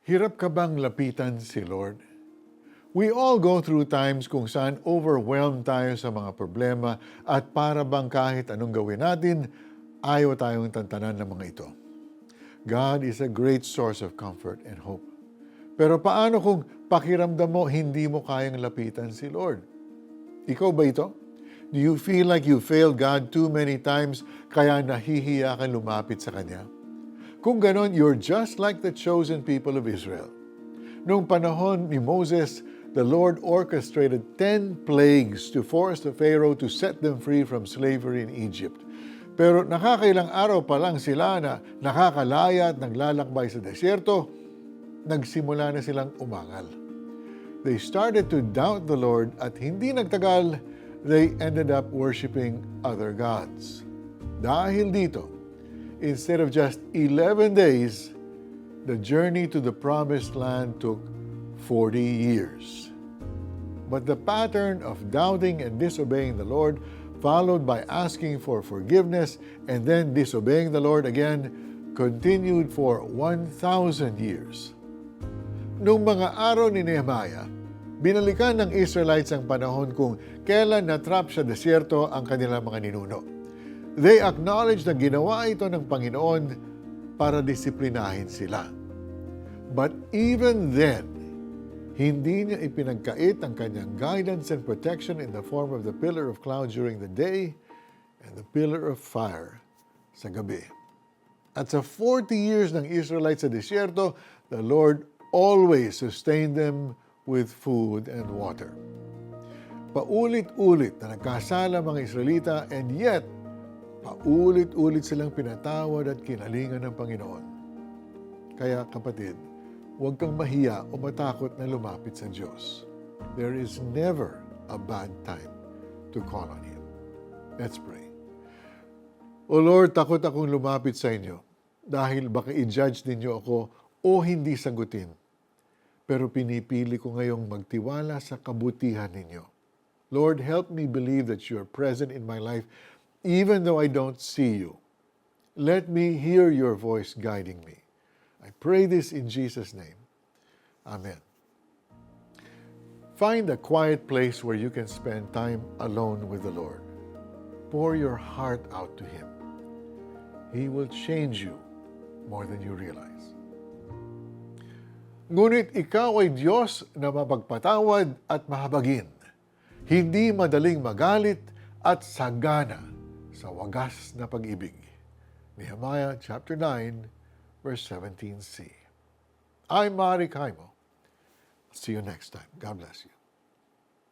Hirap ka bang lapitan si Lord? We all go through times kung saan overwhelmed tayo sa mga problema at para bang kahit anong gawin natin, ayaw tayong tantanan ng mga ito. God is a great source of comfort and hope. Pero paano kung pakiramdam mo hindi mo kayang lapitan si Lord? Ikaw ba ito? Do you feel like you failed God too many times kaya nahihiya kang lumapit sa Kanya? Kung ganon, you're just like the chosen people of Israel. Noong panahon ni Moses, the Lord orchestrated 10 plagues to force the Pharaoh to set them free from slavery in Egypt. Pero nakakailang araw pa lang sila na nakakalaya at naglalakbay sa desyerto, nagsimula na silang umangal. They started to doubt the Lord at hindi nagtagal, they ended up worshiping other gods. Dahil dito, instead of just 11 days, the journey to the promised land took 40 years. But the pattern of doubting and disobeying the Lord, followed by asking for forgiveness and then disobeying the Lord again, continued for 1,000 years. Noong mga araw ni Nehemiah, binalikan ng Israelites ang panahon kung kailan natrap sa desierto ang kanilang mga ninuno. They acknowledged na ginawa ito ng Panginoon para disiplinahin sila. But even then, hindi niya ipinagkait ang kanyang guidance and protection in the form of the pillar of cloud during the day and the pillar of fire sa gabi. At sa 40 years ng Israelites sa disyerto, the Lord always sustained them with food and water. Paulit-ulit na nagkasala mga Israelita and yet, paulit-ulit silang pinatawad at kinalingan ng Panginoon. Kaya kapatid, huwag kang mahiya o matakot na lumapit sa Diyos. There is never a bad time to call on Him. Let's pray. O Lord, takot akong lumapit sa inyo dahil baka i-judge ninyo ako o hindi sagutin. Pero pinipili ko ngayong magtiwala sa kabutihan ninyo. Lord, help me believe that you are present in my life even though I don't see you. Let me hear your voice guiding me. I pray this in Jesus' name. Amen. Find a quiet place where you can spend time alone with the Lord. Pour your heart out to Him. He will change you more than you realize. Ngunit ikaw ay Diyos na mapagpatawad at mahabagin, hindi madaling magalit at sagana sa wagas na pag-ibig. Nehemiah chapter 9, verse 17c. I'm Mari Kaimo. See you next time. God bless you.